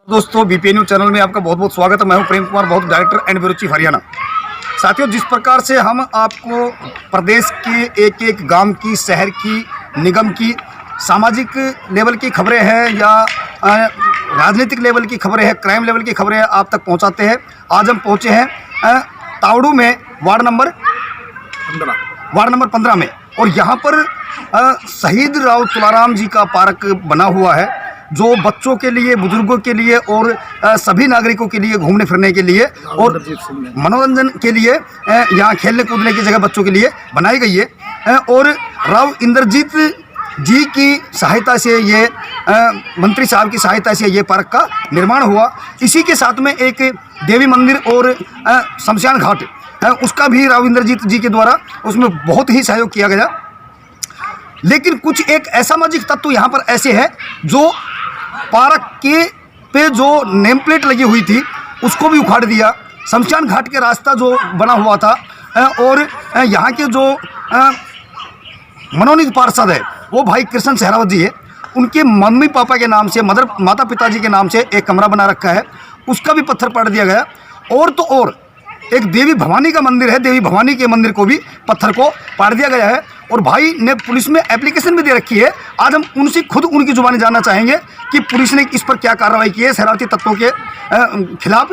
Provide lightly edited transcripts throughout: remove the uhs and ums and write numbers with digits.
दोस्तों BPN news channel में आपका बहुत बहुत स्वागत है। मैं हूं प्रेम कुमार, बहुत director and bureau chief Haryana. साथियों, जिस प्रकार से हम आपको प्रदेश के एक एक गांव की, शहर की, निगम की, सामाजिक लेवल की खबरें हैं या राजनीतिक लेवल की खबरें हैं, क्राइम लेवल की खबरें हैं, आप तक पहुंचाते हैं। आज हम पहुंचे हैं तावड़ू में वार्ड नंबर 15 में, और यहाँ पर शहीद राव तुलाराम जी का पार्क बना हुआ है, जो बच्चों के लिए, बुजुर्गों के लिए और सभी नागरिकों के लिए घूमने फिरने के लिए और मनोरंजन के लिए यहाँ खेलने कूदने की जगह बच्चों के लिए बनाई गई है। और राव इंद्रजीत जी की सहायता से ये मंत्री साहब की सहायता से ये पार्क का निर्माण हुआ। इसी के साथ में एक देवी मंदिर और शमशान घाट उसका भी राव इंद्रजीत जी के द्वारा उसमें बहुत ही सहयोग किया गया। लेकिन कुछ एक असामाजिक तत्व यहाँ पर ऐसे हैं जो पार्क के पे जो नेम प्लेट लगी हुई थी उसको भी उखाड़ दिया। शमशान घाट के रास्ता जो बना हुआ था और यहाँ के जो मनोनीत पार्षद है वो भाई कृष्ण सहरावत जी है, उनके मम्मी पापा के नाम से, माता पिताजी के नाम से एक कमरा बना रखा है, उसका भी पत्थर पाड़ दिया गया। और तो और एक देवी भवानी का मंदिर है, देवी भवानी के मंदिर को भी पत्थर को पाड़ दिया गया है। और भाई ने पुलिस में एप्लीकेशन भी दे रखी है। आज हम उनसे खुद उनकी जुबानी जानना चाहेंगे कि पुलिस ने इस पर क्या कार्रवाई की है शरारती तत्वों के खिलाफ,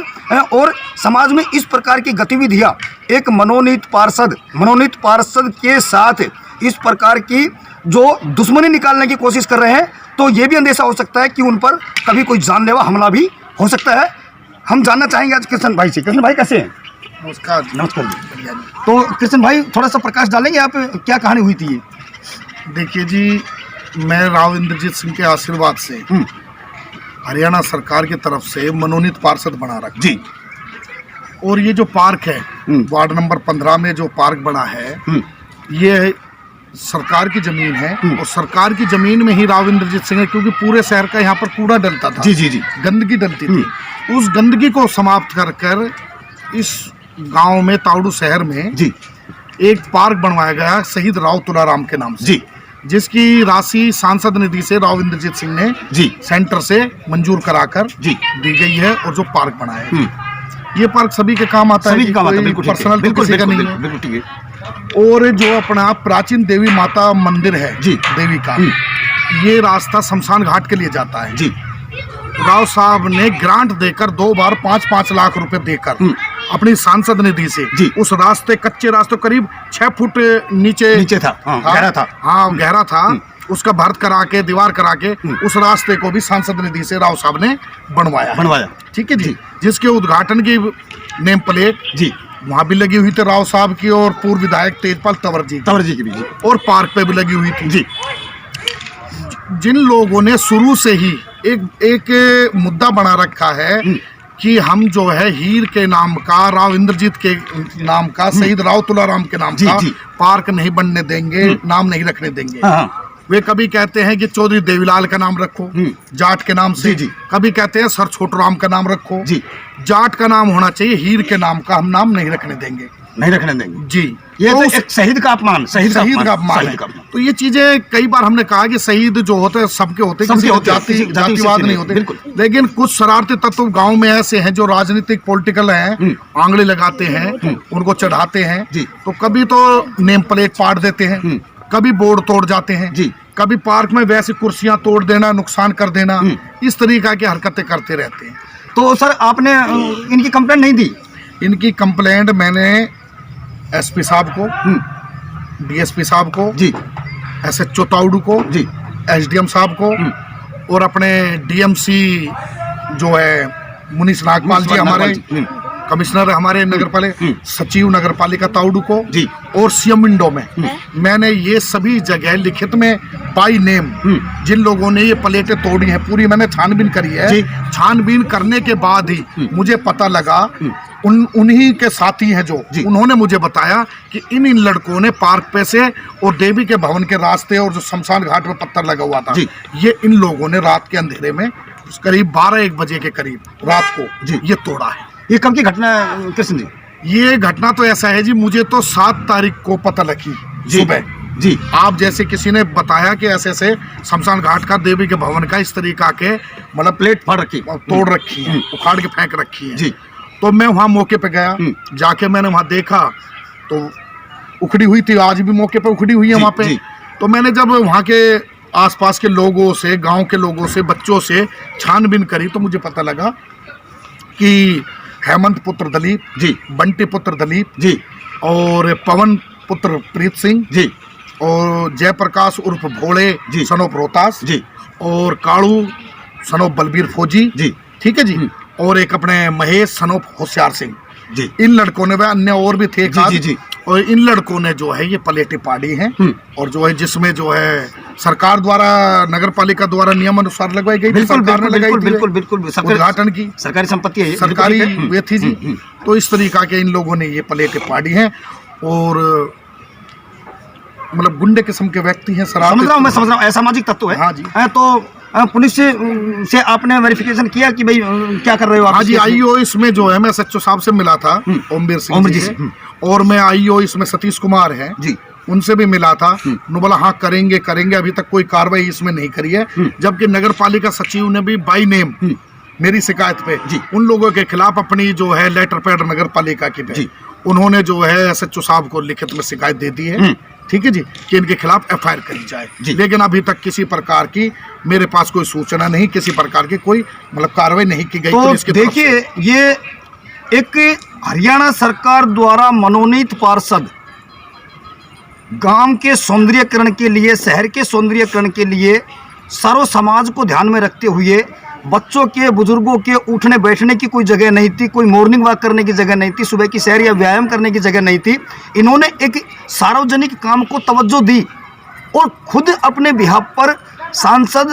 और समाज में इस प्रकार की गतिविधियां एक मनोनीत पार्षद के साथ इस प्रकार की जो दुश्मनी निकालने की कोशिश कर रहे हैं, तो ये भी अंदेशा हो सकता है कि उन पर कभी कोई जानलेवा हमला भी हो सकता है। हम जानना चाहेंगे आज कृष्ण भाई से। कृष्ण भाई कैसे हैं? नमस्कार जी। तो कृष्ण भाई थोड़ा सा प्रकाश डालेंगे, आप क्या कहानी हुई थी ये? देखिए जी, मैं राव इंद्रजीत सिंह के आशीर्वाद से हरियाणा सरकार की तरफ से मनोनीत पार्षद बना रखा जी। और ये जो पार्क है वार्ड नंबर 15 में जो पार्क बना है, ये सरकार की जमीन है। और सरकार की जमीन में ही राव इंद्रजीत सिंह है, क्योंकि पूरे शहर का यहाँ पर कूड़ा डलता था जी, गंदगी डलती थी। उस गंदगी को समाप्त कर इस गांव में, तावड़ू शहर में जी एक पार्क बनवाया गया शहीद राव तुलाराम के नाम से जी, जिसकी राशि सांसद निधि से राव इंद्रजीत सिंह ने जी सेंटर से मंजूर कराकर जी दी गई है। और जो पार्क बना है, ये पार्क सभी के काम आता है, पर्सनल किसी का नहीं है। और जो अपना प्राचीन देवी माता मंदिर है जी, देवी का, ये रास्ता शमशान घाट के लिए जाता है जी। राव साहब ने ग्रांट देकर 2 बार 5-5 लाख रुपए देकर अपनी सांसद निधि से जी उस रास्ते, कच्चे रास्ते करीब 6 फुट नीचे था, गहरा था, उसका भर्त करा के, दीवार करा के उस रास्ते को भी सांसद निधि से राव साहब ने बनवाया। ठीक है जी। जिसके उद्घाटन की नेम प्लेट जी वहाँ भी लगी हुई थी राव साहब की, और पूर्व विधायक तेजपाल तंवर जी की भी जी, और पार्क पे भी लगी हुई थी जी। जिन लोगों ने शुरू से ही एक मुद्दा बना रखा है कि हम जो है हीर के नाम का, राव इंद्रजीत के नाम का, शहीद राव तुलाराम के नाम का पार्क नहीं बनने देंगे, नाम नहीं रखने देंगे। वे कभी कहते हैं कि चौधरी देवीलाल का नाम रखो जाट के नाम से, कभी कहते हैं सर छोटूराम का नाम रखो जी, जाट का नाम होना चाहिए, हीर के नाम का हम नाम नहीं रखने देंगे जी। ये तो एक शहीद का अपमान, शहीद का अपमान है। तो ये चीजें कई बार हमने कहा कि शहीद जो होते हैं सबके होते हैं, जातिवाद नहीं होते। लेकिन कुछ शरारती तत्व गांव में ऐसे हैं जो राजनीतिक पॉलिटिकल हैं, आंगले लगाते हैं, उनको चढ़ाते हैं। तो कभी तो नेम प्लेट पाड़ देते हैं, कभी बोर्ड तोड़ जाते हैं जी, कभी पार्क में वैसी कुर्सियां तोड़ देना, नुकसान कर देना, इस तरीका की हरकतें करते रहते हैं। तो सर आपने इनकी कंप्लेंट नहीं दी? इनकी कंप्लेंट मैंने एसपी साहब को, डीएसपी साहब को जी, एसएचओ तावड़ू को जी, एसडीएम साहब को, और अपने डीएमसी जो है मुनीश नागपाल जी, हमारे कमिश्नर हमारे नगरपालिका, सचिव नगरपालिका तावड़ू को जी, और सीएम विंडो में मैंने ये सभी जगह लिखित में बाई नेम जिन लोगों ने ये प्लेटें तोड़ी हैं, पूरी मैंने छानबीन करी है। छानबीन करने के बाद ही मुझे पता लगा, उन्हीं के साथी हैं जो, उन्होंने मुझे बताया कि इन लड़कों ने पार्क पे से और देवी के भवन के रास्ते और जो शमशान घाट में पत्थर लगा हुआ था, ये इन लोगों ने रात के अंधेरे में करीब 12-1 बजे के करीब रात को जी ये तोड़ा है। ये कब की घटना है कृष्ण जी? ये घटना तो ऐसा है जी, मुझे तो 7 तारीख को पता लगी सुबह जी। आप जैसे किसी ने बताया कि ऐसे ऐसे शमशान घाट का देवी के भवन का इस तरीका के मतलब प्लेट फाड़ रखी, तोड़ रखी है, उखाड़ के फेंक रखी है। जी। तो मैं वहाँ मौके पे गया, जाके मैंने वहाँ देखा तो उखड़ी हुई थी, आज भी मौके पे उखड़ी हुई है वहाँ पे। तो मैंने जब वहाँ के आसपास के लोगों से, गांव के लोगों से, बच्चों से छानबीन करी तो मुझे पता लगा कि हेमंत पुत्र दलीप जी, बंटी पुत्र दलीप जी, और पवन पुत्र प्रीत सिंह जी, और जयप्रकाश उर्फ भोले जी, सनोप रोहतास जी, और कालू सनोप बलबीर फौजी जी, ठीक है जी, और एक अपने महेश सनोप होशियार सिंह जी, इन लड़कों ने, वह अन्य और भी थे जी, जी, जी, और इन लड़कों ने जो है ये पलेटें पाड़ी हैं और जो है जिसमें जो है सरकार द्वारा, नगर पालिका द्वारा नियम अनुसार लगवाई गई, बिल्कुल सरकार ने लगाई थी, बिल्कुल बिल्कुल उद्घाटन की सरकारी संपत्ति है ये, सरकारी बिल्कुल वे थी जी। तो इस तरीका के इन लोगों ने ये पलेटें पाड़ी हैं और मतलब गुंडे किस्म के व्यक्ति हैं। समझ रहा हूँ, मैं समझ रहा हूँ, असामाजिक तत्व है। हाँ जी। तो पुलिस से आपने वेरिफिकेशन किया कि भाई क्या कर रहे हो आप? हाँ जी, आईओ इसमें जो है मैं सच्चो साहब से मिला था, ओमवीर सिंह जी से, और मैं आईओ इसमें सतीश कुमार है जी, उनसे भी मिला था। उन्होंने बोला हाँ करेंगे करेंगे, अभी तक कोई कार्रवाई इसमें नहीं करी है। जबकि नगर पालिका सचिव ने भी बाई नेम मेरी शिकायत पे उन लोगों के खिलाफ अपनी जो है लेटर पैड नगर पालिका की पे उन्होंने जो है एसएचओ साहब को लिखित में शिकायत दे दी है, ठीक है जी, कि इनके खिलाफ एफआईआर करी जाए। लेकिन अभी तक किसी प्रकार की मेरे पास कोई सूचना नहीं, किसी प्रकार की कोई मतलब कार्रवाई नहीं की गई। तो देखिए, ये एक हरियाणा सरकार द्वारा मनोनीत पार्षद गांव के सौंदर्यीकरण के लिए, शहर के सौंदर्यीकरण के लिए सर्व समाज को ध्यान में रखते हुए बच्चों के, बुजुर्गों के उठने बैठने की कोई जगह नहीं थी, कोई मॉर्निंग वॉक करने की जगह नहीं थी, सुबह की सैर या व्यायाम करने की जगह नहीं थी। इन्होंने एक सार्वजनिक काम को तवज्जो दी और खुद अपने बिहाफ पर सांसद,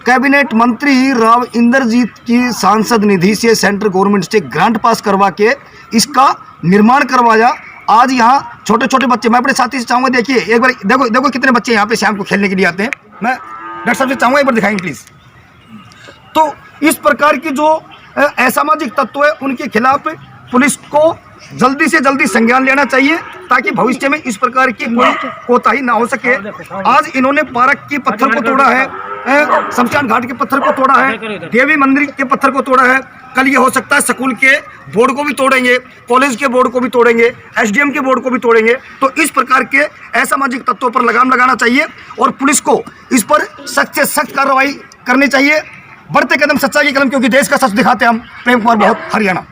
कैबिनेट मंत्री राव इंद्रजीत की सांसद निधि से, सेंट्रल गवर्नमेंट से ग्रांट पास करवा के इसका निर्माण करवाया। आज यहाँ छोटे छोटे बच्चे, मैं अपने साथी से चाहूँगा, देखिए एक बार देखो, देखो कितने बच्चे यहाँ पे शाम को खेलने के लिए आते हैं। मैं डॉक्टर साहब से चाहूँगा एक बार दिखाएंगे प्लीज़। तो इस प्रकार की जो असामाजिक तत्व है उनके खिलाफ पुलिस को जल्दी से जल्दी संज्ञान लेना चाहिए ताकि भविष्य में इस प्रकार की कोई कोताही ना हो सके। आज इन्होंने पार्क के पत्थर को तोड़ा है, शमशान घाट के पत्थर को तोड़ा है, देवी मंदिर के पत्थर को तोड़ा है। कल ये हो सकता है स्कूल के बोर्ड को भी तोड़ेंगे, कॉलेज के बोर्ड को भी तोड़ेंगे, एसडीएम के बोर्ड को भी तोड़ेंगे। तो इस प्रकार के असामाजिक तत्वों पर लगाम लगाना चाहिए और पुलिस को इस पर सख्त से सख्त कार्रवाई करनी चाहिए। बढ़ते कदम सच्चाई के कदम, क्योंकि देश का सच दिखाते हम। प्रेम कुमार बहुत, हरियाणा।